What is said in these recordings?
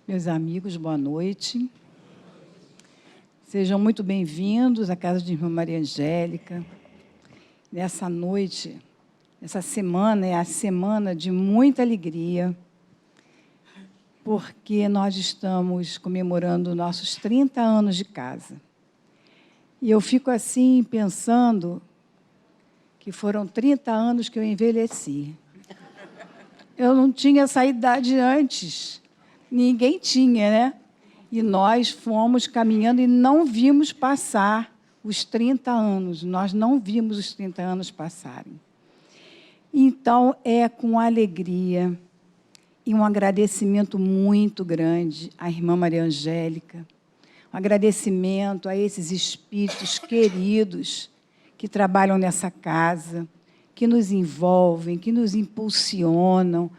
Meus amigos, boa noite. Sejam muito bem-vindos à casa de Irmã Maria Angélica. Nessa noite, essa semana é a semana de muita alegria, porque nós estamos comemorando nossos 30 anos de casa. E eu fico assim pensando que foram 30 anos que eu envelheci. Eu não tinha essa idade antes. Ninguém tinha, né? E nós fomos caminhando e não vimos passar os 30 anos. Nós não vimos os 30 anos passarem. Então, é com alegria e um agradecimento muito grande à Irmã Maria Angélica, um agradecimento a esses espíritos queridos que trabalham nessa casa, que nos envolvem, que nos impulsionam,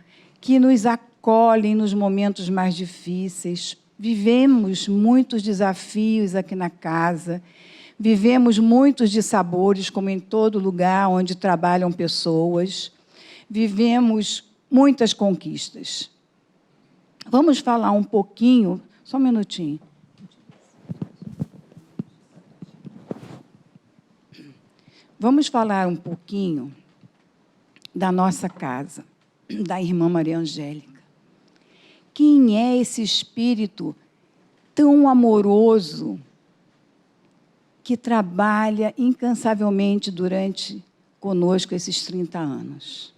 que nos acolhem nos momentos mais difíceis. Vivemos muitos desafios aqui na casa, vivemos muitos dissabores, como em todo lugar onde trabalham pessoas, vivemos muitas conquistas. Vamos falar um pouquinho, só um minutinho. Vamos falar um pouquinho da nossa casa, da Irmã Maria Angélica. Quem é esse espírito tão amoroso que trabalha incansavelmente durante conosco esses 30 anos?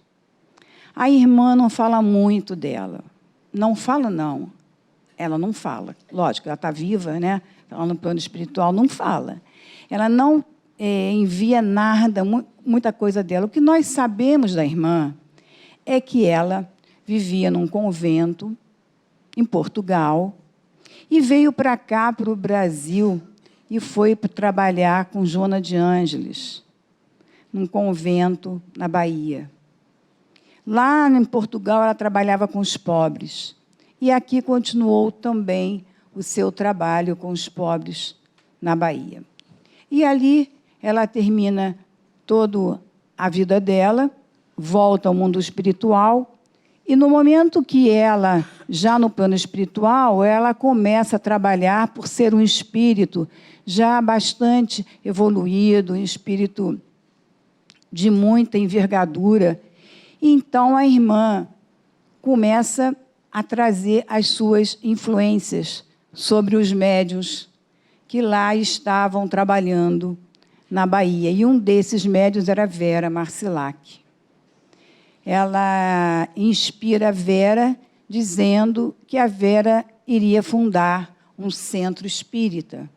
A irmã não fala muito dela. Não fala, não. Ela não fala. Lógico, ela está viva, né? Ela no plano espiritual não fala. Ela não envia nada, muita coisa dela. O que nós sabemos da irmã é que ela vivia num convento em Portugal, e veio para cá, para o Brasil, e foi trabalhar com Joana de Ângeles, num convento na Bahia. Lá em Portugal, ela trabalhava com os pobres, e aqui continuou também o seu trabalho com os pobres na Bahia. E ali ela termina toda a vida dela, volta ao mundo espiritual, e no momento que ela, já no plano espiritual, ela começa a trabalhar por ser um espírito já bastante evoluído, um espírito de muita envergadura. Então, a irmã começa a trazer as suas influências sobre os médiuns que lá estavam trabalhando na Bahia. E um desses médiuns era Vera Marcilac. Ela inspira a Vera, dizendo que a Vera iria fundar um centro espírita.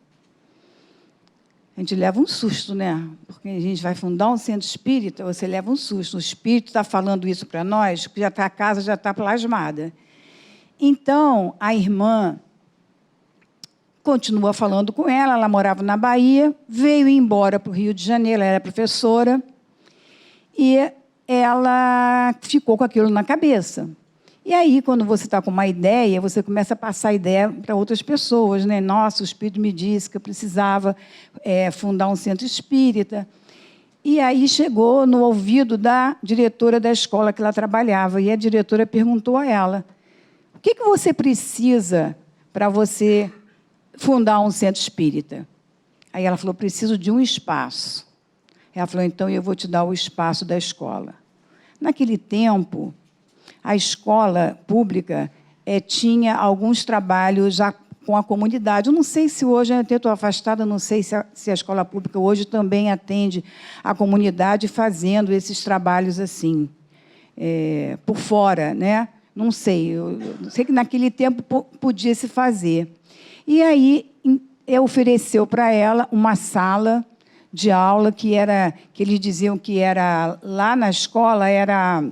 A gente leva um susto, né? Porque a gente vai fundar um centro espírita, você leva um susto. O espírito está falando isso para nós, que a casa já está plasmada. Então, a irmã continua falando com ela morava na Bahia, veio embora para o Rio de Janeiro, ela era professora, e ela ficou com aquilo na cabeça. E aí, quando você está com uma ideia, você começa a passar a ideia para outras pessoas, né? Nossa, o Espírito me disse que eu precisava fundar um centro espírita. E aí chegou no ouvido da diretora da escola que ela trabalhava, e a diretora perguntou a ela, o que você precisa para você fundar um centro espírita? Aí ela falou, preciso de um espaço. Ela falou, então, eu vou te dar o espaço da escola. Naquele tempo, a escola pública tinha alguns trabalhos já com a comunidade. Eu não sei se hoje, eu estou afastada, não sei se a escola pública hoje também atende a comunidade fazendo esses trabalhos assim, por fora, né? Não sei. Eu sei que naquele tempo podia se fazer. E aí ofereceu para ela uma sala de aula que eles diziam que era lá na escola era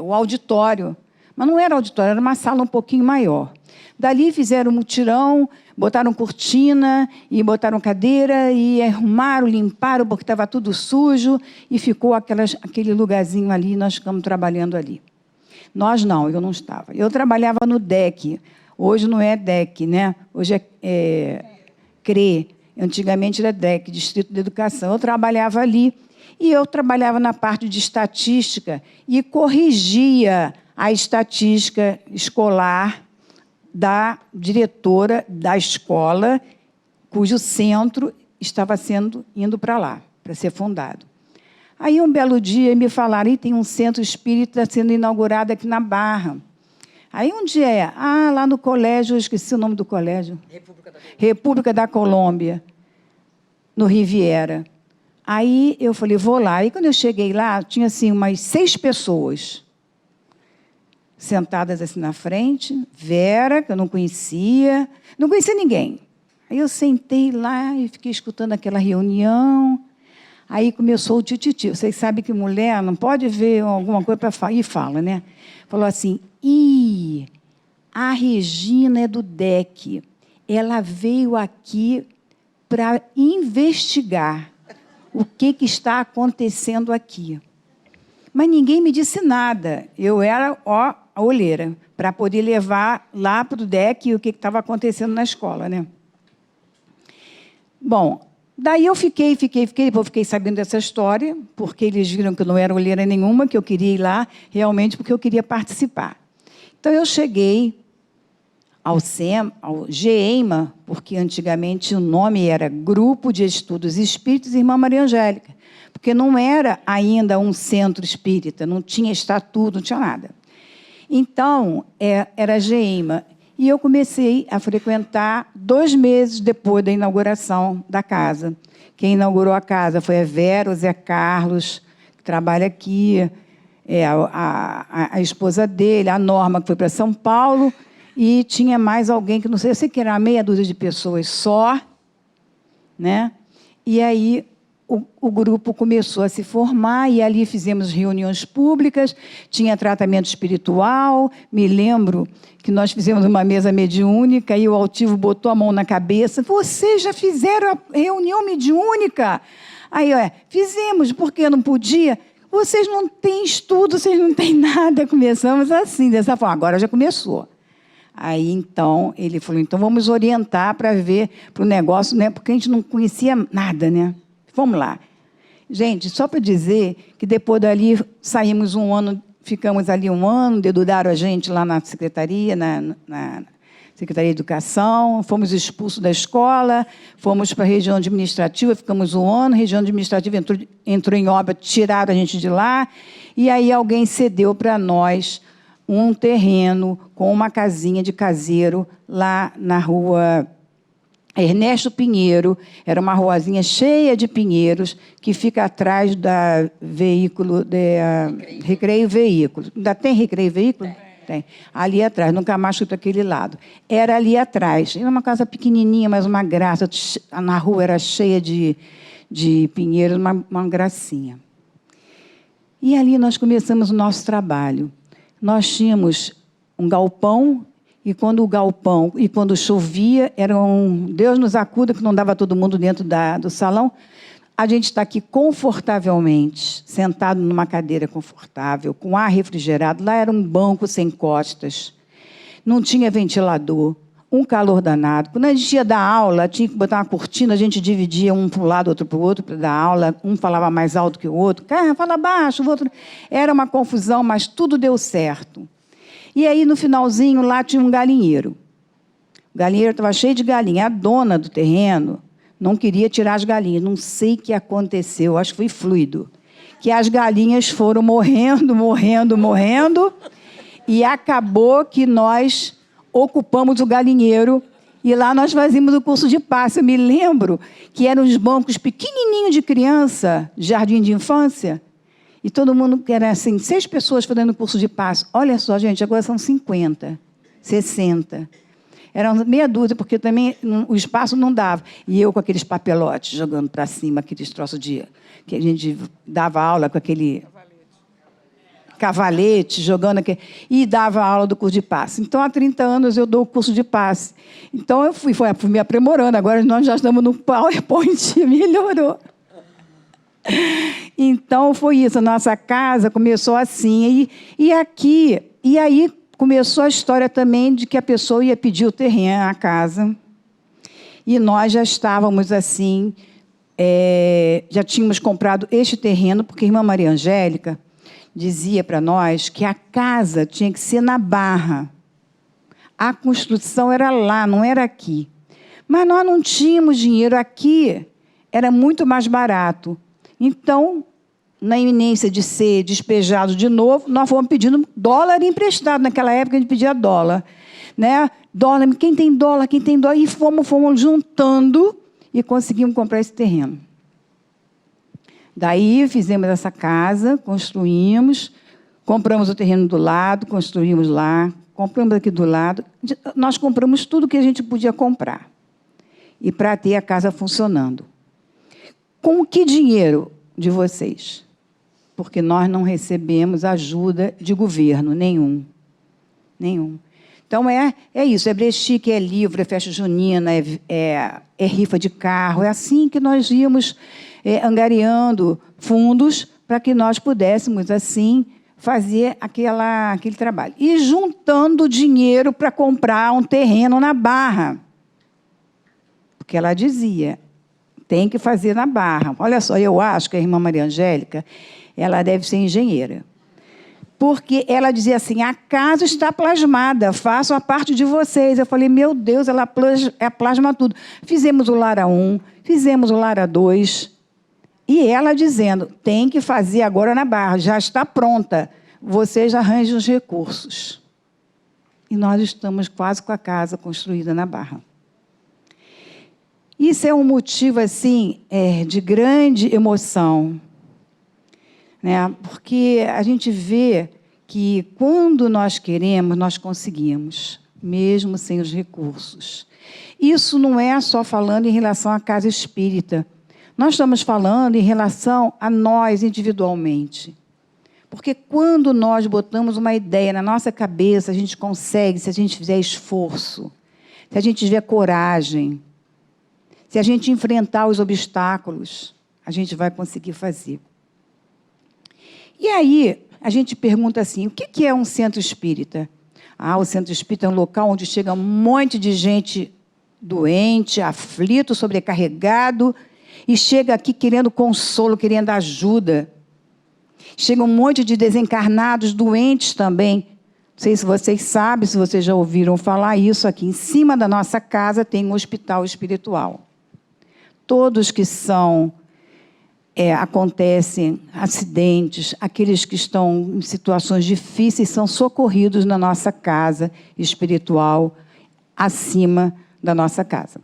o auditório, mas não era auditório, era uma sala um pouquinho maior. Dali fizeram um mutirão, botaram cortina e botaram cadeira e arrumaram, limparam porque estava tudo sujo e ficou aquele lugarzinho ali. Nós ficamos trabalhando ali. Nós não, eu não estava. Eu trabalhava no DEC. Hoje não é DEC, né? Hoje é CRE. Antigamente era DEC, Distrito de Educação. Eu trabalhava ali e eu trabalhava na parte de estatística e corrigia a estatística escolar da diretora da escola, cujo centro estava indo para lá, para ser fundado. Aí, um belo dia, me falaram, tem um centro espírita sendo inaugurado aqui na Barra. Aí, onde é? Lá no colégio, eu esqueci o nome do colégio. República da Colômbia, no Riviera. Aí, eu falei, vou lá. Aí, quando eu cheguei lá, tinha, assim, umas 6 pessoas sentadas assim na frente, Vera, que eu não conhecia ninguém. Aí eu sentei lá e fiquei escutando aquela reunião. Aí começou o tititi. Vocês sabem que mulher não pode ver alguma coisa para falar. E fala, né? Falou assim, a Regina é do DEC. Ela veio aqui para investigar o que está acontecendo aqui. Mas ninguém me disse nada. Eu era a olheira, para poder levar lá para o DEC o que estava acontecendo na escola, né? Bom, daí eu fiquei, depois fiquei sabendo dessa história, porque eles viram que eu não era olheira nenhuma, que eu queria ir lá realmente porque eu queria participar. Então, eu cheguei ao GEIMA, porque antigamente o nome era Grupo de Estudos Espíritas Irmã Maria Angélica, porque não era ainda um centro espírita, não tinha estatuto, não tinha nada. Então, era GEIMA. E eu comecei a frequentar 2 meses depois da inauguração da casa. Quem inaugurou a casa foi a Vera, o Zé Carlos, que trabalha aqui, a esposa dele, a Norma, que foi para São Paulo, e tinha mais alguém, que não sei, eu sei que era meia dúzia de pessoas só, né? E aí o grupo começou a se formar, e ali fizemos reuniões públicas, tinha tratamento espiritual. Me lembro que nós fizemos uma mesa mediúnica, e o altivo botou a mão na cabeça, vocês já fizeram a reunião mediúnica? Aí, fizemos, porque não podia. Vocês não têm estudo, vocês não têm nada. Começamos assim, dessa forma. Agora já começou. Aí, então, ele falou, então vamos orientar para ver, para o negócio, né? Porque a gente não conhecia nada, né? Vamos lá. Gente, só para dizer que depois dali saímos um ano, ficamos ali um ano, dedudaram a gente lá na secretaria, na Secretaria de Educação, fomos expulsos da escola, fomos para a região administrativa, ficamos um ano, a região administrativa entrou em obra, tiraram a gente de lá, e aí alguém cedeu para nós um terreno com uma casinha de caseiro lá na rua Ernesto Pinheiro. Era uma ruazinha cheia de pinheiros que fica atrás da Recreio Veículo. Ainda tem Recreio Veículo? Tem. Ali atrás, nunca mais fui para aquele lado. Era ali atrás. Era uma casa pequenininha, mas uma graça. Na rua era cheia de pinheiros, uma gracinha. E ali nós começamos o nosso trabalho. Nós tínhamos um galpão, e quando chovia, era Deus nos acuda, que não dava todo mundo dentro do salão. A gente está aqui confortavelmente, sentado numa cadeira confortável, com ar refrigerado. Lá era um banco sem costas, não tinha ventilador, um calor danado. Quando a gente ia dar aula, tinha que botar uma cortina, a gente dividia um para um lado, outro para o outro, para dar aula. Um falava mais alto que o outro, fala baixo, o outro. Era uma confusão, mas tudo deu certo. E aí, no finalzinho, lá tinha um galinheiro. O galinheiro estava cheio de galinha. A dona do terreno não queria tirar as galinhas. Não sei o que aconteceu, acho que foi fluido. Que as galinhas foram morrendo, e acabou que nós ocupamos o galinheiro, e lá nós fazíamos o curso de passe. Eu me lembro que eram os bancos pequenininhos de criança, jardim de infância, e todo mundo, era assim, 6 pessoas fazendo curso de passe. Olha só, gente, agora são 50, 60. Eram meia dúzia, porque também o espaço não dava. E eu com aqueles papelotes, jogando para cima, aqueles troços que a gente dava aula com aquele cavalete, jogando aquele, e dava aula do curso de passe. Então, há 30 anos, eu dou o curso de passe. Então, eu fui me aprimorando. Agora, nós já estamos no PowerPoint, melhorou. Então, foi isso. A nossa casa começou assim. E aí começou a história também de que a pessoa ia pedir o terreno, a casa. E nós já estávamos assim, já tínhamos comprado este terreno, porque a irmã Maria Angélica dizia para nós que a casa tinha que ser na Barra. A construção era lá, não era aqui. Mas nós não tínhamos dinheiro aqui, era muito mais barato. Então, na iminência de ser despejado de novo, nós fomos pedindo dólar emprestado. Naquela época, a gente pedia dólar. Né? Dólar, quem tem dólar, quem tem dólar. E fomos juntando e conseguimos comprar esse terreno. Daí, fizemos essa casa, construímos, compramos o terreno do lado, construímos lá, compramos aqui do lado. Nós compramos tudo que a gente podia comprar. E para ter a casa funcionando. Com que dinheiro de vocês? Porque nós não recebemos ajuda de governo nenhum. Nenhum. Então, é isso. É brechique, é livro, é festa junina, é rifa de carro. É assim que nós íamos angariando fundos para que nós pudéssemos, assim, fazer aquele trabalho. E juntando dinheiro para comprar um terreno na Barra. Porque ela dizia, tem que fazer na Barra. Olha só, eu acho que a irmã Maria Angélica, ela deve ser engenheira. Porque ela dizia assim, a casa está plasmada, façam a parte de vocês. Eu falei, meu Deus, ela plasma tudo. Fizemos o Lara 1, fizemos o Lara 2. E ela dizendo, tem que fazer agora na Barra, já está pronta. Vocês arranjam os recursos. E nós estamos quase com a casa construída na Barra. Isso é um motivo, assim, de grande emoção, né? Porque a gente vê que, quando nós queremos, nós conseguimos, mesmo sem os recursos. Isso não é só falando em relação à casa espírita. Nós estamos falando em relação a nós, individualmente. Porque, quando nós botamos uma ideia na nossa cabeça, a gente consegue, se a gente fizer esforço, se a gente tiver coragem, se a gente enfrentar os obstáculos, a gente vai conseguir fazer. E aí, a gente pergunta assim, o que é um centro espírita? O centro espírita é um local onde chega um monte de gente doente, aflito, sobrecarregado, e chega aqui querendo consolo, querendo ajuda. Chega um monte de desencarnados, doentes também. Não sei se vocês sabem, se vocês já ouviram falar isso, aqui em cima da nossa casa tem um hospital espiritual. Todos que acontecem acidentes, aqueles que estão em situações difíceis, são socorridos na nossa casa espiritual, acima da nossa casa.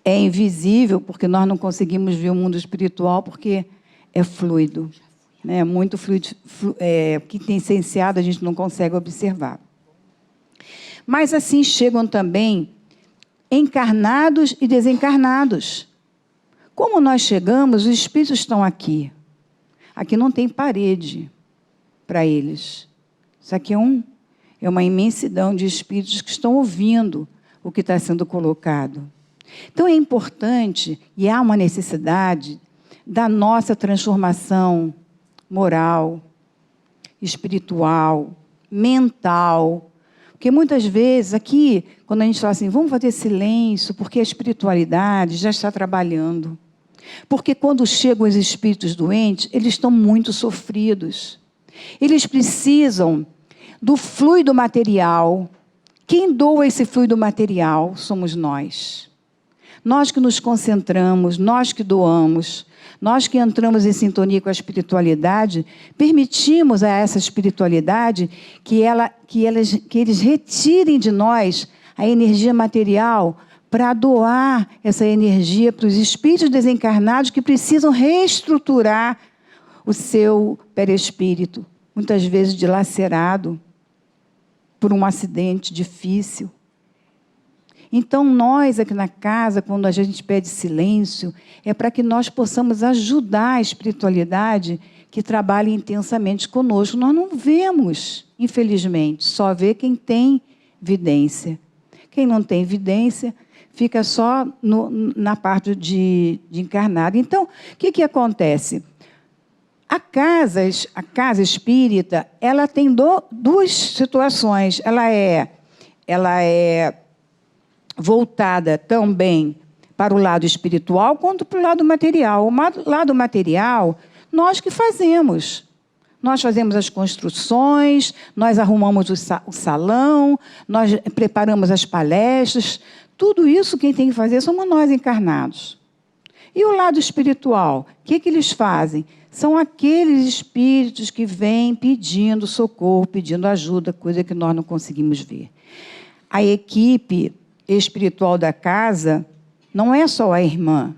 É invisível, porque nós não conseguimos ver o mundo espiritual, porque é fluido. Né? É muito fluido, que tem essenciado, a gente não consegue observar. Mas assim chegam também encarnados e desencarnados. Como nós chegamos, os espíritos estão aqui. Aqui não tem parede para eles. Isso aqui é uma imensidão de espíritos que estão ouvindo o que está sendo colocado. Então, é importante, e há uma necessidade, da nossa transformação moral, espiritual, mental. Porque, muitas vezes, aqui, quando a gente fala assim, vamos fazer silêncio, porque a espiritualidade já está trabalhando. Porque, quando chegam os espíritos doentes, eles estão muito sofridos. Eles precisam do fluido material. Quem doa esse fluido material somos nós. Nós que nos concentramos, nós que doamos, nós que entramos em sintonia com a espiritualidade, permitimos a essa espiritualidade que eles retirem de nós a energia material para doar essa energia para os espíritos desencarnados que precisam reestruturar o seu perispírito, muitas vezes dilacerado por um acidente difícil. Então, nós aqui na casa, quando a gente pede silêncio, é para que nós possamos ajudar a espiritualidade que trabalha intensamente conosco. Nós não vemos, infelizmente, só vê quem tem vidência. Quem não tem vidência fica só na parte de encarnado. Então, o que acontece? A casa espírita, ela tem duas situações. Ela é voltada também para o lado espiritual quanto para o lado material. O lado material, nós que fazemos. nós fazemos as construções, nós arrumamos o salão, nós preparamos as palestras. Tudo isso quem tem que fazer somos nós encarnados. E o lado espiritual, o que eles fazem? São aqueles espíritos que vêm pedindo socorro, pedindo ajuda, coisa que nós não conseguimos ver. A equipe espiritual da casa não é só a irmã.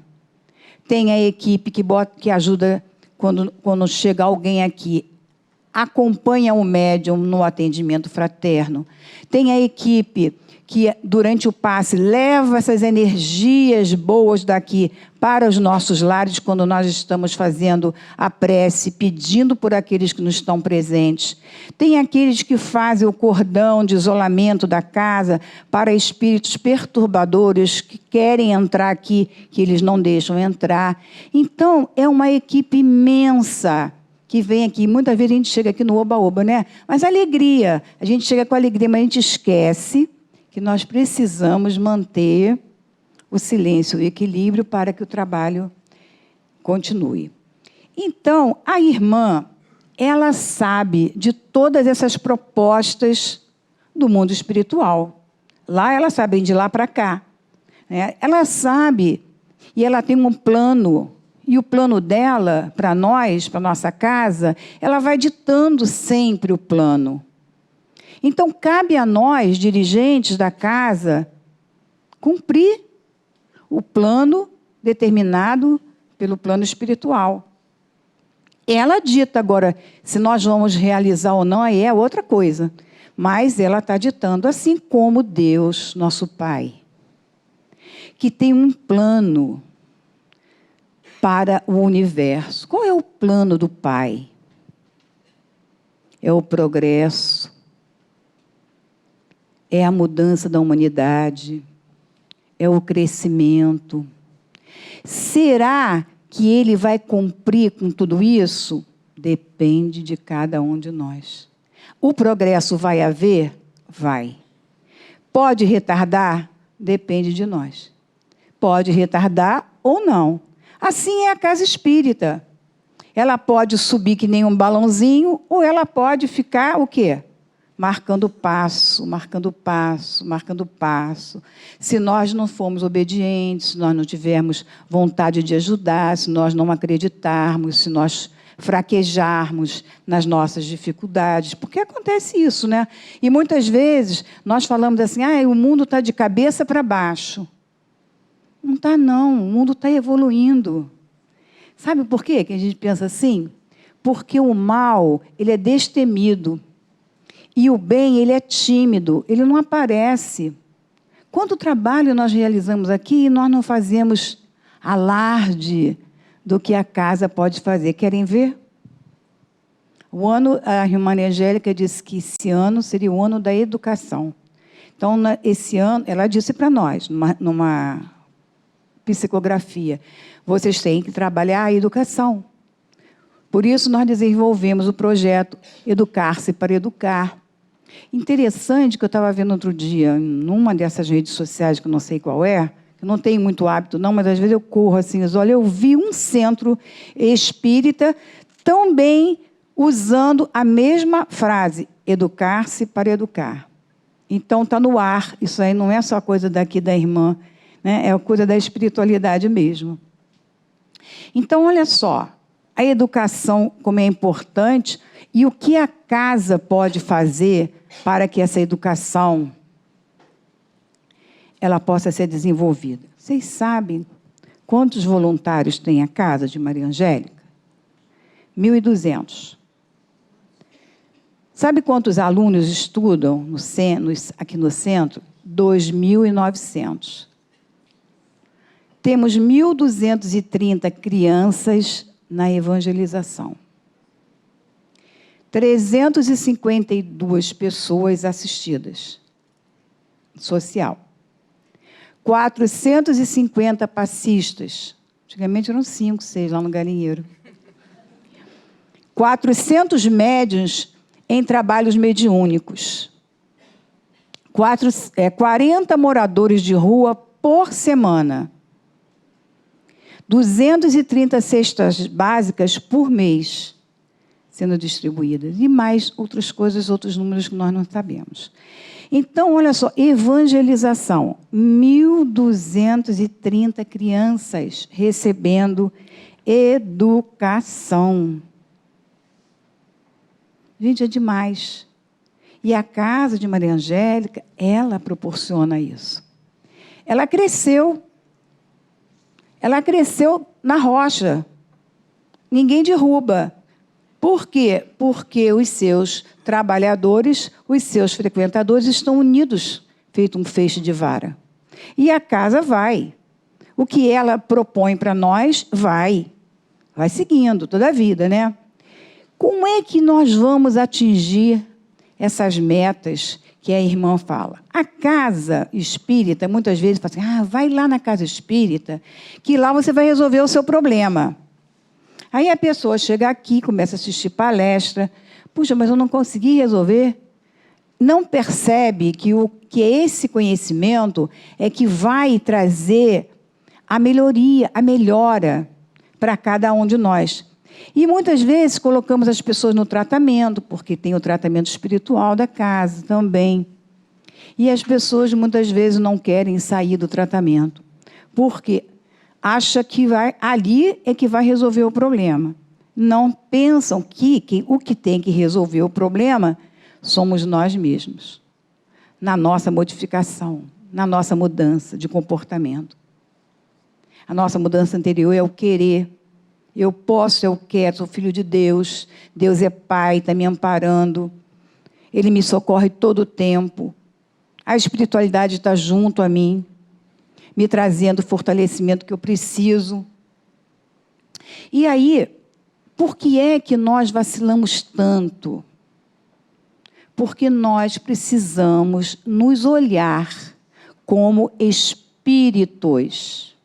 Tem a equipe que ajuda quando chega alguém aqui, acompanha o médium no atendimento fraterno. Tem a equipe que, durante o passe, leva essas energias boas daqui para os nossos lares, quando nós estamos fazendo a prece, pedindo por aqueles que não estão presentes. Tem aqueles que fazem o cordão de isolamento da casa para espíritos perturbadores que querem entrar aqui, que eles não deixam entrar. Então, é uma equipe imensa que vem aqui. Muitas vezes a gente chega aqui no oba-oba, né? Mas alegria, a gente chega com alegria, mas a gente esquece que nós precisamos manter o silêncio, o equilíbrio para que o trabalho continue. Então, a irmã, ela sabe de todas essas propostas do mundo espiritual. Lá ela sabe de lá para cá, né? Ela sabe e ela tem um plano. E o plano dela, para nós, para a nossa casa, ela vai ditando sempre o plano. Então, cabe a nós, dirigentes da casa, cumprir o plano determinado pelo plano espiritual. Ela dita agora, se nós vamos realizar ou não, aí é outra coisa. Mas ela está ditando, assim como Deus, nosso Pai, que tem um plano para o universo. Qual é o plano do Pai? É o progresso, é a mudança da humanidade, é o crescimento. Será que ele vai cumprir com tudo isso? Depende de cada um de nós. O progresso vai haver? Vai. Pode retardar? Depende de nós. Pode retardar ou não. Assim é a casa espírita. Ela pode subir que nem um balãozinho, ou ela pode ficar o quê? Marcando passo, marcando passo, marcando passo. Se nós não formos obedientes, se nós não tivermos vontade de ajudar, se nós não acreditarmos, se nós fraquejarmos nas nossas dificuldades, porque acontece isso, né? E muitas vezes nós falamos assim, o mundo está de cabeça para baixo. Não está, não. O mundo está evoluindo. Sabe por quê que a gente pensa assim? Porque o mal, ele é destemido. E o bem, ele é tímido, ele não aparece. Quanto trabalho nós realizamos aqui e nós não fazemos alarde do que a casa pode fazer. Querem ver? A irmã Angélica disse que esse ano seria o ano da educação. Então, esse ano, ela disse para nós, numa psicografia, vocês têm que trabalhar a educação. Por isso, nós desenvolvemos o projeto Educar-se para Educar. Interessante que eu estava vendo outro dia, numa dessas redes sociais, que eu não sei qual é, eu não tenho muito hábito, não, mas às vezes eu corro assim, olha, eu vi um centro espírita também usando a mesma frase, educar-se para educar. Então, está no ar, isso aí não é só coisa daqui da irmã, né? É coisa da espiritualidade mesmo. Então, olha só, a educação como é importante e o que a casa pode fazer para que essa educação ela possa ser desenvolvida. Vocês sabem quantos voluntários tem a casa de Maria Angélica? 1.200. Sabe quantos alunos estudam aqui no centro? 2.900. Temos 1.230 crianças na evangelização. 352 pessoas assistidas. Social. 450 passistas. Antigamente eram 5, 6 lá no Galinheiro. 400 médiuns em trabalhos mediúnicos. 40 moradores de rua por semana. 230 cestas básicas por mês. sendo distribuídas. E mais outras coisas, outros números que nós não sabemos. Então, olha só, evangelização. 1.230 crianças recebendo educação. Gente, é demais. E a casa de Maria Angélica, ela proporciona isso. Ela cresceu na rocha. Ninguém derruba. Por quê? Porque os seus trabalhadores, os seus frequentadores estão unidos, feito um feixe de vara. E a casa vai. O que ela propõe para nós, vai seguindo toda a vida, né? Como é que nós vamos atingir essas metas que a irmã fala? A casa espírita, muitas vezes, fala assim, vai lá na casa espírita, que lá você vai resolver o seu problema. Aí a pessoa chega aqui, começa a assistir palestra. Puxa, mas eu não consegui resolver. Não percebe que esse conhecimento é que vai trazer a melhora para cada um de nós. E muitas vezes colocamos as pessoas no tratamento, porque tem o tratamento espiritual da casa também. E as pessoas muitas vezes não querem sair do tratamento, porque acha que ali é que vai resolver o problema. Não pensam que o que tem que resolver o problema somos nós mesmos, na nossa modificação, na nossa mudança de comportamento. A nossa mudança anterior é o querer. Eu posso, eu quero, sou filho de Deus. Deus é Pai, está me amparando. Ele me socorre todo o tempo. A espiritualidade está junto a mim, me trazendo o fortalecimento que eu preciso. E aí, por que é que nós vacilamos tanto? Porque nós precisamos nos olhar como espíritos.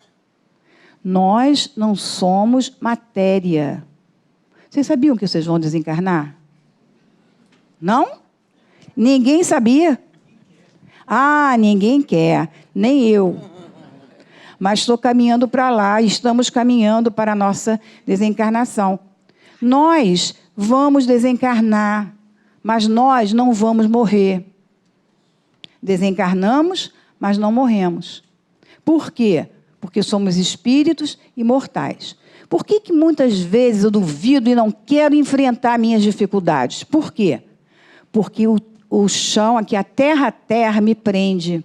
Nós não somos matéria. Vocês sabiam que vocês vão desencarnar? Não? Ninguém sabia? Ninguém quer, nem eu. Mas estou caminhando para lá, estamos caminhando para a nossa desencarnação. Nós vamos desencarnar, mas nós não vamos morrer. Desencarnamos, mas não morremos. Por quê? Porque somos espíritos imortais. Por que muitas vezes eu duvido e não quero enfrentar minhas dificuldades? Por quê? Porque o chão, aqui, a terra me prende,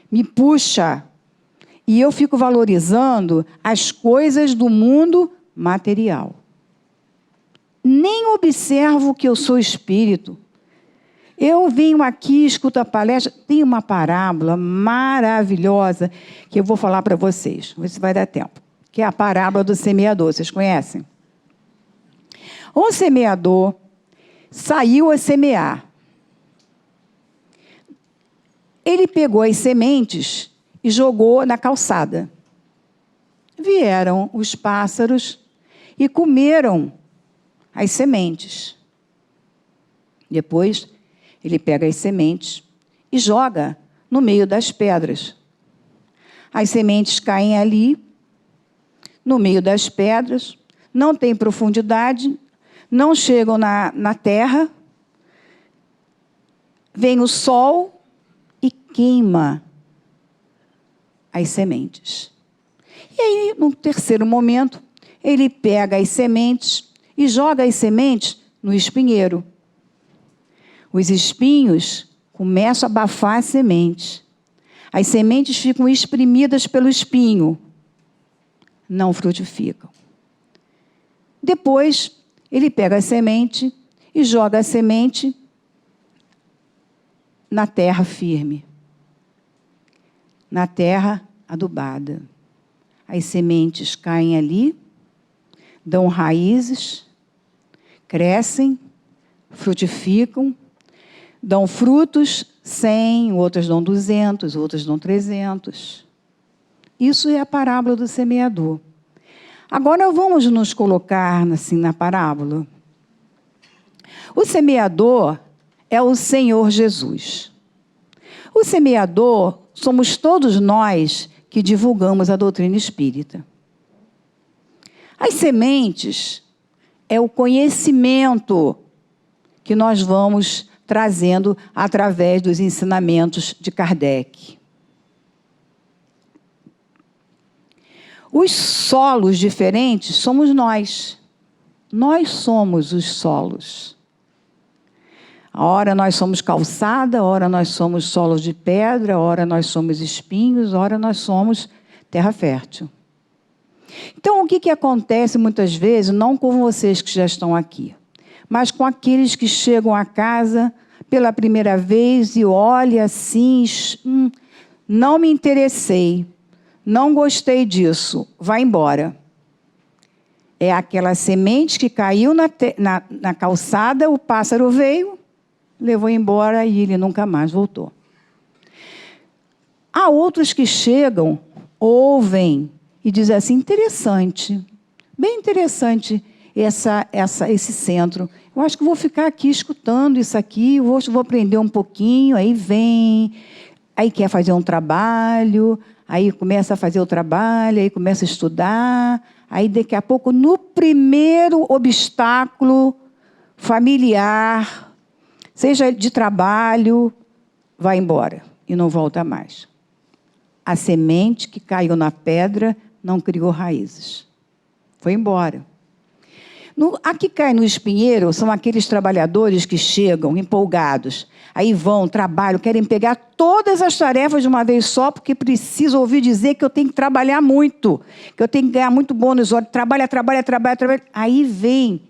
me puxa. E eu fico valorizando as coisas do mundo material. Nem observo que eu sou espírito. Eu venho aqui, escuto a palestra, tem uma parábola maravilhosa que eu vou falar para vocês, vamos ver se vai dar tempo, que é a parábola do semeador. Vocês conhecem? Um semeador saiu a semear. Ele pegou as sementes e jogou na calçada. Vieram os pássaros e comeram as sementes. Depois, ele pega as sementes e joga no meio das pedras. As sementes caem ali, no meio das pedras, não tem profundidade, não chegam na terra, vem o sol e queima as sementes. E aí, no terceiro momento, ele pega as sementes e joga as sementes no espinheiro. Os espinhos começam a abafar as sementes. As sementes ficam espremidas pelo espinho. Não frutificam. Depois, ele pega a semente e joga a semente na terra firme. Na terra adubada. As sementes caem ali, dão raízes, crescem, frutificam, dão frutos 100, outras dão 200, outras dão 300. Isso é a parábola do semeador. Agora vamos nos colocar assim na parábola. O semeador é o Senhor Jesus. O semeador somos todos nós que divulgamos a doutrina espírita. As sementes, é o conhecimento que nós vamos trazendo através dos ensinamentos de Kardec. Os solos diferentes somos nós. Nós somos os solos. A hora nós somos calçada, a hora nós somos solos de pedra, a hora nós somos espinhos, a hora nós somos terra fértil. Então, o que acontece muitas vezes, não com vocês que já estão aqui, mas com aqueles que chegam a casa pela primeira vez e olham assim, não me interessei, não gostei disso, vai embora. É aquela semente que caiu na calçada, o pássaro veio, levou embora e ele nunca mais voltou. Há outros que chegam, ouvem e dizem assim, interessante, bem interessante esse centro. Eu acho que vou ficar aqui escutando isso aqui, vou aprender um pouquinho, aí vem, aí quer fazer um trabalho, aí começa a fazer o trabalho, aí começa a estudar, aí daqui a pouco, no primeiro obstáculo familiar, seja de trabalho, vai embora e não volta mais. A semente que caiu na pedra não criou raízes. Foi embora. A que cai no espinheiro são aqueles trabalhadores que chegam empolgados. Aí vão, trabalham, querem pegar todas as tarefas de uma vez só, porque precisam ouvir dizer que eu tenho que trabalhar muito, que eu tenho que ganhar muito bônus. Trabalha. Aí vem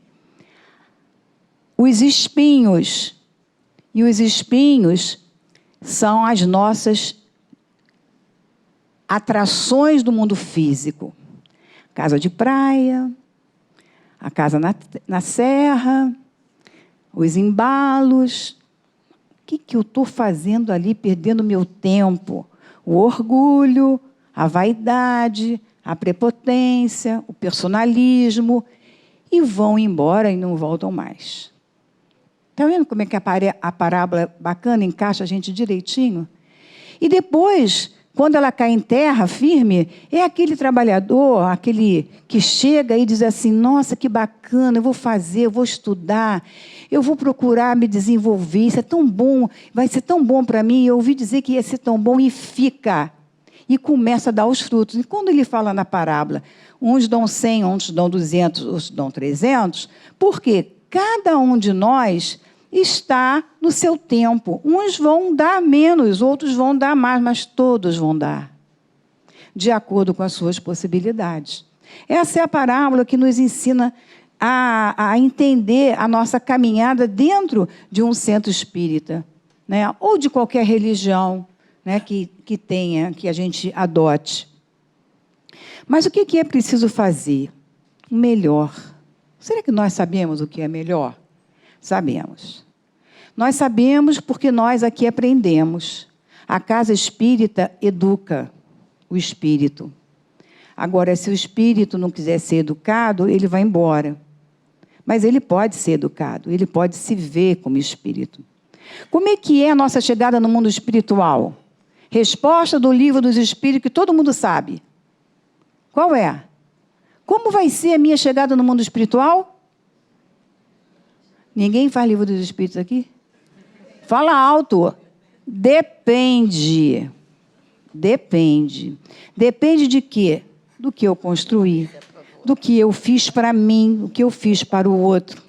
os espinhos. E os espinhos são as nossas atrações do mundo físico. Casa de praia, a casa na serra, os embalos. O que eu estou fazendo ali, perdendo meu tempo? O orgulho, a vaidade, a prepotência, o personalismo, e vão embora e não voltam mais. Está vendo como é que a parábola bacana encaixa a gente direitinho? E depois, quando ela cai em terra firme, é aquele trabalhador, aquele que chega e diz assim, nossa, que bacana, eu vou fazer, eu vou estudar, eu vou procurar me desenvolver, isso é tão bom, vai ser tão bom para mim, eu ouvi dizer que ia ser tão bom, e fica. E começa a dar os frutos. E quando ele fala na parábola, uns dão 100, uns dão 200, outros dão 300, por quê? Cada um de nós está no seu tempo. Uns vão dar menos, outros vão dar mais, mas todos vão dar, de acordo com as suas possibilidades. Essa é a parábola que nos ensina a entender a nossa caminhada dentro de um centro espírita, né? Ou de qualquer religião, né, que a gente adote. Mas o que é preciso fazer? O melhor. Será que nós sabemos o que é melhor? Sabemos. Nós sabemos porque nós aqui aprendemos. A casa espírita educa o espírito. Agora, se o espírito não quiser ser educado, ele vai embora. Mas ele pode ser educado, ele pode se ver como espírito. Como é que é a nossa chegada no mundo espiritual? Resposta do Livro dos Espíritos, que todo mundo sabe. Qual é? Como vai ser a minha chegada no mundo espiritual? Ninguém faz Livro dos Espíritos aqui? Fala alto. Depende. Depende. Depende de quê? Do que eu construí, do que eu fiz para mim, o que eu fiz para o outro.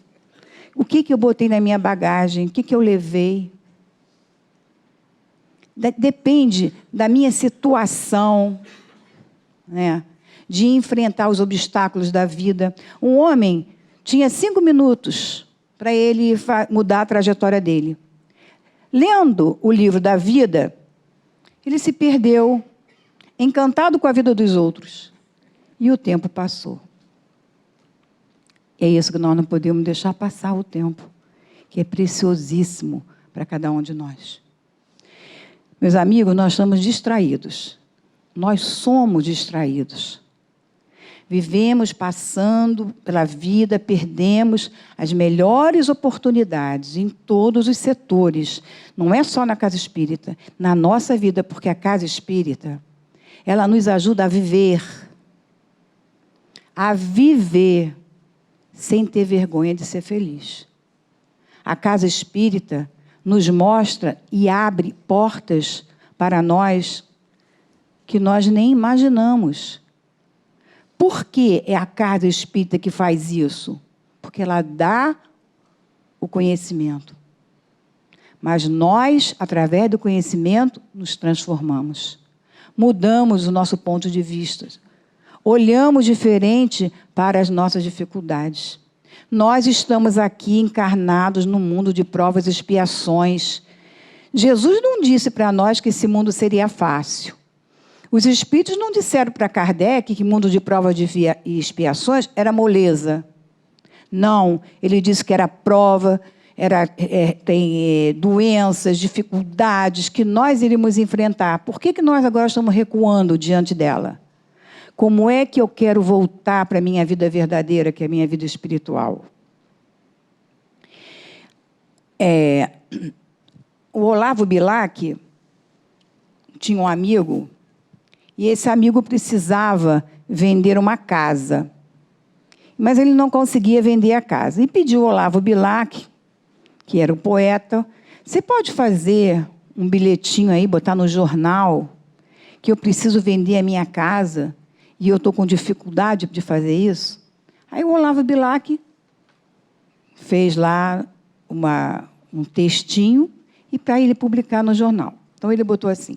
O que eu botei na minha bagagem, o que eu levei. Depende da minha situação, né, de enfrentar os obstáculos da vida. Um homem tinha 5 minutos para ele mudar a trajetória dele. Lendo o livro da vida, ele se perdeu, encantado com a vida dos outros. E o tempo passou. É isso que nós não podemos deixar passar o tempo, que é preciosíssimo para cada um de nós. Meus amigos, nós estamos distraídos. Nós somos distraídos. Vivemos passando pela vida, perdemos as melhores oportunidades em todos os setores. Não é só na casa espírita, na nossa vida, porque a casa espírita, ela nos ajuda a viver sem ter vergonha de ser feliz. A casa espírita nos mostra e abre portas para nós que nós nem imaginamos. Por que é a casa espírita que faz isso? Porque ela dá o conhecimento. Mas nós, através do conhecimento, nos transformamos. Mudamos o nosso ponto de vista. Olhamos diferente para as nossas dificuldades. Nós estamos aqui encarnados no mundo de provas e expiações. Jesus não disse para nós que esse mundo seria fácil. Os espíritos não disseram para Kardec que o mundo de provas e expiações era moleza. Não, ele disse que era prova, tem doenças, dificuldades que nós iríamos enfrentar. Por que nós agora estamos recuando diante dela? Como é que eu quero voltar para a minha vida verdadeira, que é a minha vida espiritual? O Olavo Bilac tinha um amigo, e esse amigo precisava vender uma casa. Mas ele não conseguia vender a casa. E pediu ao Olavo Bilac, que era o poeta, você pode fazer um bilhetinho aí, botar no jornal, que eu preciso vender a minha casa, e eu estou com dificuldade de fazer isso? Aí o Olavo Bilac fez lá um textinho e para ele publicar no jornal. Então, ele botou assim: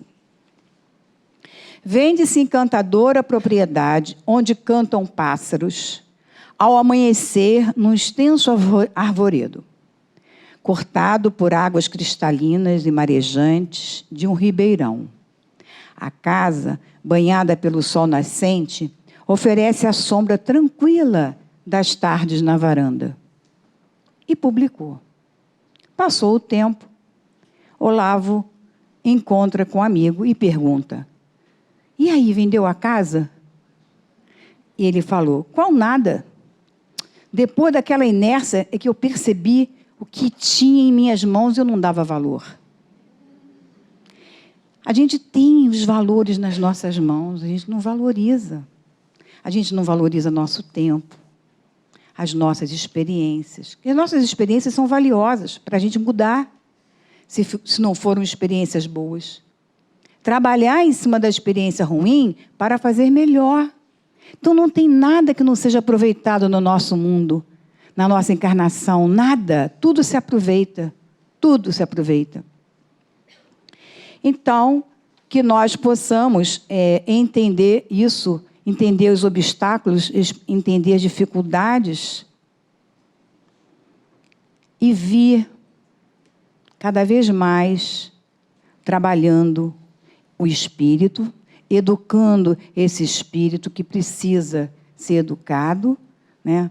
vende-se encantadora propriedade onde cantam pássaros ao amanhecer num extenso arvoredo, cortado por águas cristalinas e marejantes de um ribeirão. A casa, banhada pelo sol nascente, oferece a sombra tranquila das tardes na varanda. E publicou. Passou o tempo, Olavo encontra com um amigo e pergunta: e aí, vendeu a casa? E ele falou: qual nada? Depois daquela inércia é que eu percebi o que tinha em minhas mãos e eu não dava valor. A gente tem os valores nas nossas mãos, a gente não valoriza. A gente não valoriza nosso tempo, as nossas experiências. Porque as nossas experiências são valiosas para a gente mudar, se não foram experiências boas. Trabalhar em cima da experiência ruim para fazer melhor. Então, não tem nada que não seja aproveitado no nosso mundo, na nossa encarnação, nada. Tudo se aproveita, tudo se aproveita. Então, que nós possamos entender isso, entender os obstáculos, entender as dificuldades e vir cada vez mais trabalhando o espírito, educando esse espírito que precisa ser educado, né?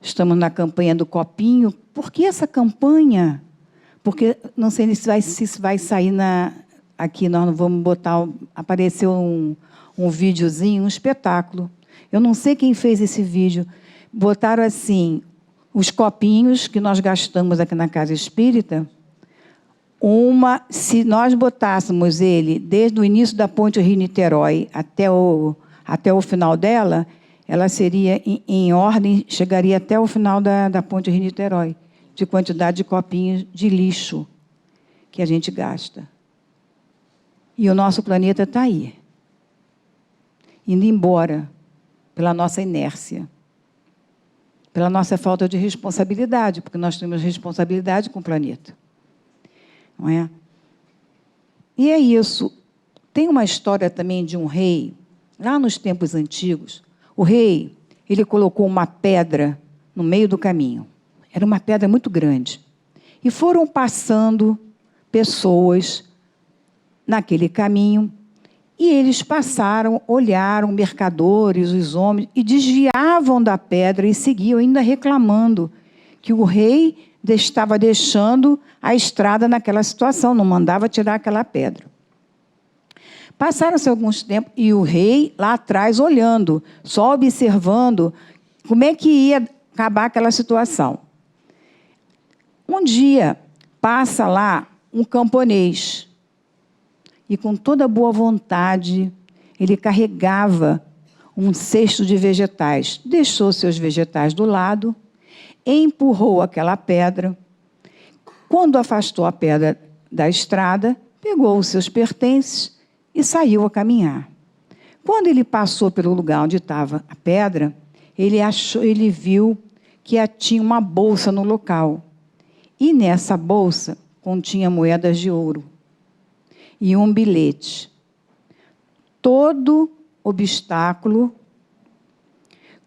Estamos na campanha do copinho. Por que essa campanha? Porque não sei se vai sair aqui, nós não vamos botar... Apareceu um videozinho, um espetáculo. Eu não sei quem fez esse vídeo. Botaram assim, os copinhos que nós gastamos aqui na Casa Espírita. Se nós botássemos ele desde o início da ponte Rio-Niterói até o final dela, ela seria, em ordem, chegaria até o final da ponte Rio-Niterói, de quantidade de copinhos de lixo que a gente gasta. E o nosso planeta está aí, indo embora pela nossa inércia, pela nossa falta de responsabilidade, porque nós temos responsabilidade com o planeta. Não é? E é isso. Tem uma história também de um rei, lá nos tempos antigos. O rei, ele colocou uma pedra no meio do caminho. Era uma pedra muito grande. E foram passando pessoas naquele caminho, e eles passaram, olharam, mercadores, os homens, e desviavam da pedra e seguiam, ainda reclamando que o rei estava deixando a estrada naquela situação, não mandava tirar aquela pedra. Passaram-se alguns tempos, e o rei lá atrás olhando, só observando como é que ia acabar aquela situação. Um dia, passa lá um camponês, e com toda boa vontade, ele carregava um cesto de vegetais. Deixou seus vegetais do lado empurrou aquela pedra. Quando afastou a pedra da estrada, pegou os seus pertences e saiu a caminhar. Quando ele passou pelo lugar onde estava a pedra, ele viu que tinha uma bolsa no local. E nessa bolsa continha moedas de ouro e um bilhete. Todo obstáculo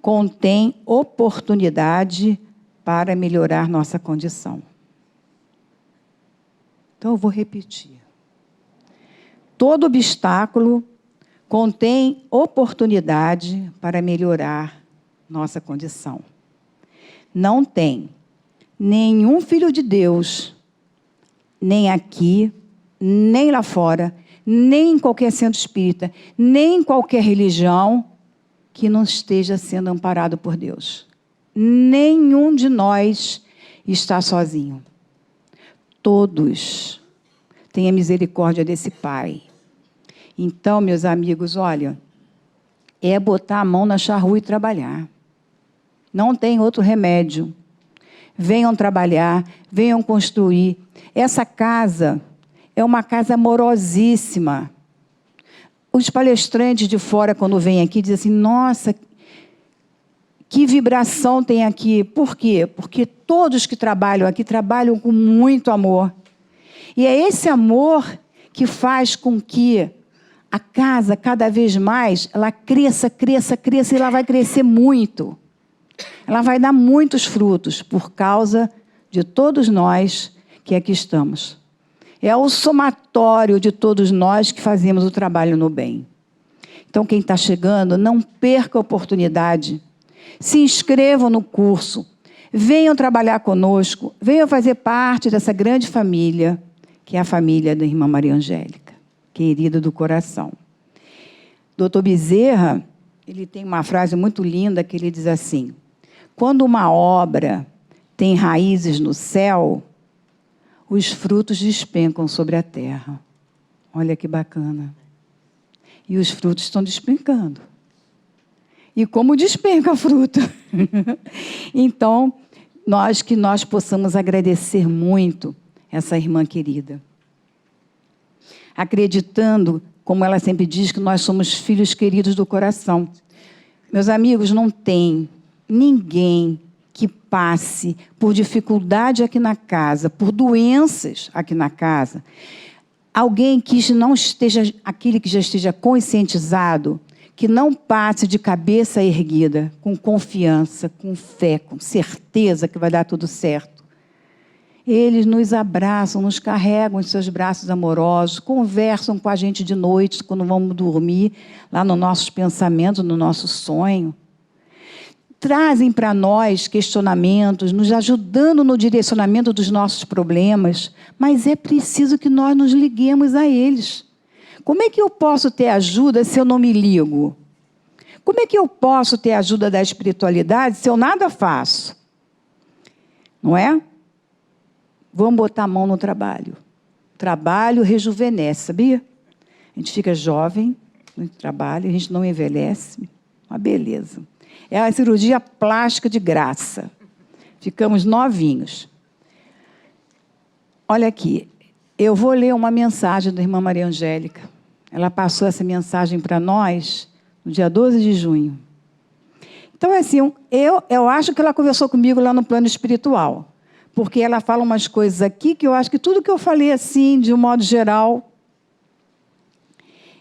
contém oportunidade para melhorar nossa condição. Então, eu vou repetir. Todo obstáculo contém oportunidade para melhorar nossa condição. Não tem nenhum filho de Deus, nem aqui, nem lá fora, nem em qualquer centro espírita, nem em qualquer religião, que não esteja sendo amparado por Deus. Nenhum de nós está sozinho. Todos têm a misericórdia desse Pai. Então, meus amigos, olha, é botar a mão na charrua e trabalhar. Não tem outro remédio. Venham trabalhar, venham construir. Essa casa é uma casa amorosíssima. Os palestrantes de fora, quando vêm aqui, dizem assim, nossa, que vibração tem aqui. Por quê? Porque todos que trabalham aqui trabalham com muito amor. E é esse amor que faz com que a casa, cada vez mais, ela cresça, cresça, cresça, e ela vai crescer muito. Ela vai dar muitos frutos por causa de todos nós que aqui estamos. É o somatório de todos nós que fazemos o trabalho no bem. Então, quem está chegando, não perca a oportunidade. Se inscrevam no curso. Venham trabalhar conosco. Venham fazer parte dessa grande família, que é a família da irmã Maria Angélica, querida do coração. Dr. Bezerra, ele tem uma frase muito linda que ele diz assim, quando uma obra tem raízes no céu, os frutos despencam sobre a terra. Olha que bacana. E os frutos estão despencando. E como despenca fruto? Então, nós possamos agradecer muito essa irmã querida. Acreditando, como ela sempre diz, que nós somos filhos queridos do coração. Meus amigos, não tem ninguém que passe por dificuldade aqui na casa, por doenças aqui na casa, alguém que não esteja, aquele que já esteja conscientizado, que não passe de cabeça erguida, com confiança, com fé, com certeza que vai dar tudo certo. Eles nos abraçam, nos carregam em seus braços amorosos, conversam com a gente de noite, quando vamos dormir, lá nos nossos pensamentos, no nosso sonho. Trazem para nós questionamentos, nos ajudando no direcionamento dos nossos problemas, mas é preciso que nós nos liguemos a eles. Como é que eu posso ter ajuda se eu não me ligo? Como é que eu posso ter ajuda da espiritualidade se eu nada faço? Não é? Vamos botar a mão no trabalho. O trabalho rejuvenesce, sabia? A gente fica jovem no trabalho, a gente não envelhece. Uma beleza. É a cirurgia plástica de graça. Ficamos novinhos. Olha aqui, eu vou ler uma mensagem da irmã Maria Angélica. Ela passou essa mensagem para nós no dia 12 de junho. Então, é assim, eu acho que ela conversou comigo lá no plano espiritual, porque ela fala umas coisas aqui que eu acho que tudo que eu falei assim, de um modo geral,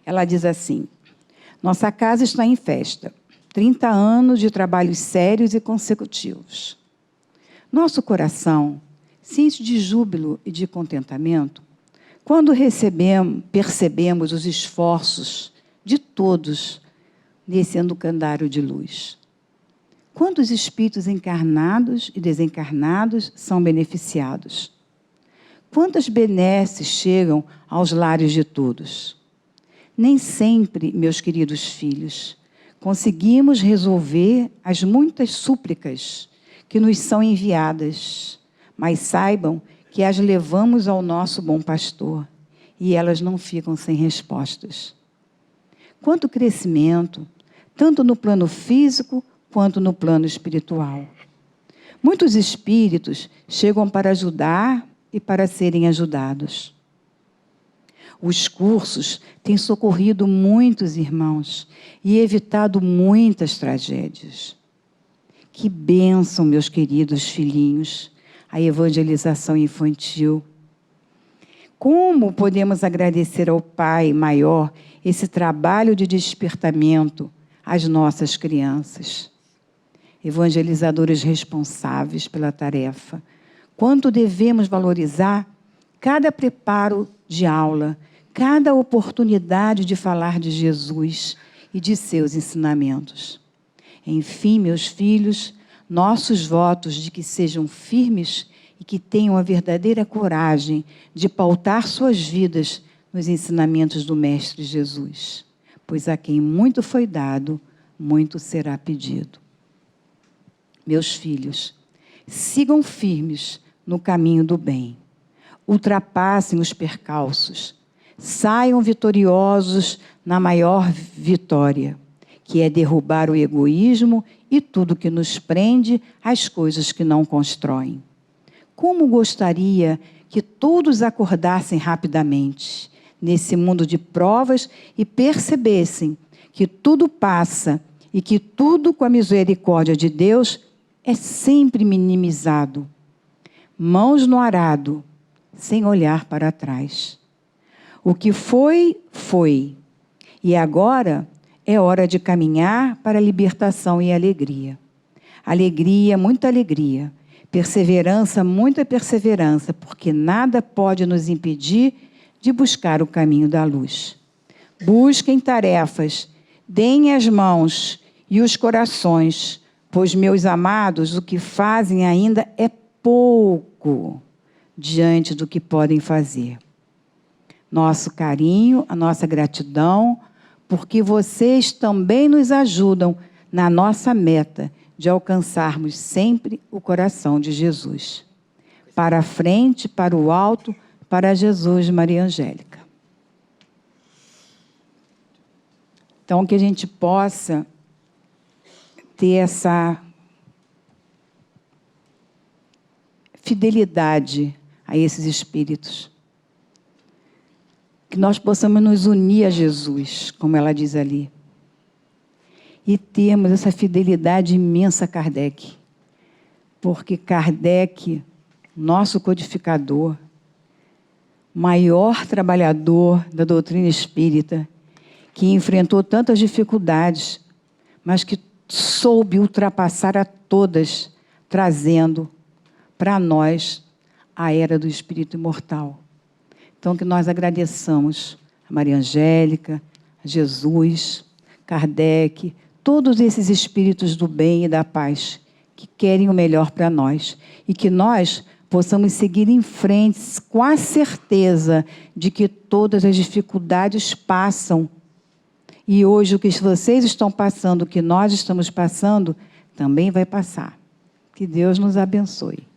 ela diz assim, nossa casa está em festa. 30 anos de trabalhos sérios e consecutivos. Nosso coração se enche de júbilo e de contentamento quando percebemos os esforços de todos nesse educandário de luz. Quantos espíritos encarnados e desencarnados são beneficiados? Quantas benesses chegam aos lares de todos? Nem sempre, meus queridos filhos, conseguimos resolver as muitas súplicas que nos são enviadas, mas saibam que as levamos ao nosso bom pastor e elas não ficam sem respostas. Quanto crescimento, tanto no plano físico quanto no plano espiritual. Muitos espíritos chegam para ajudar e para serem ajudados. Os cursos têm socorrido muitos irmãos e evitado muitas tragédias. Que bênção, meus queridos filhinhos, a evangelização infantil. Como podemos agradecer ao Pai Maior esse trabalho de despertamento às nossas crianças? Evangelizadores responsáveis pela tarefa, quanto devemos valorizar cada preparo de aula, cada oportunidade de falar de Jesus e de seus ensinamentos. Enfim, meus filhos, nossos votos de que sejam firmes e que tenham a verdadeira coragem de pautar suas vidas nos ensinamentos do Mestre Jesus, pois a quem muito foi dado, muito será pedido. Meus filhos, sigam firmes no caminho do bem, ultrapassem os percalços, saiam vitoriosos na maior vitória, que é derrubar o egoísmo e tudo que nos prende às coisas que não constroem. Como gostaria que todos acordassem rapidamente nesse mundo de provas e percebessem que tudo passa e que tudo com a misericórdia de Deus é sempre minimizado. Mãos no arado, sem olhar para trás. O que foi, foi. E agora é hora de caminhar para a libertação e alegria. Alegria, muita alegria. Perseverança, muita perseverança, porque nada pode nos impedir de buscar o caminho da luz. Busquem tarefas, deem as mãos e os corações, pois, meus amados, o que fazem ainda é pouco diante do que podem fazer. Nosso carinho, a nossa gratidão, porque vocês também nos ajudam na nossa meta de alcançarmos sempre o coração de Jesus. Para a frente, para o alto, para Jesus, Maria Angélica. Então, que a gente possa ter essa fidelidade a esses espíritos. Que nós possamos nos unir a Jesus, como ela diz ali. E termos essa fidelidade imensa a Kardec. Porque Kardec, nosso codificador, maior trabalhador da doutrina espírita, que enfrentou tantas dificuldades, mas que soube ultrapassar a todas, trazendo para nós a era do Espírito Imortal. Então, que nós agradeçamos a Maria Angélica, a Jesus, Kardec, todos esses espíritos do bem e da paz, que querem o melhor para nós. E que nós possamos seguir em frente com a certeza de que todas as dificuldades passam. E hoje o que vocês estão passando, o que nós estamos passando, também vai passar. Que Deus nos abençoe.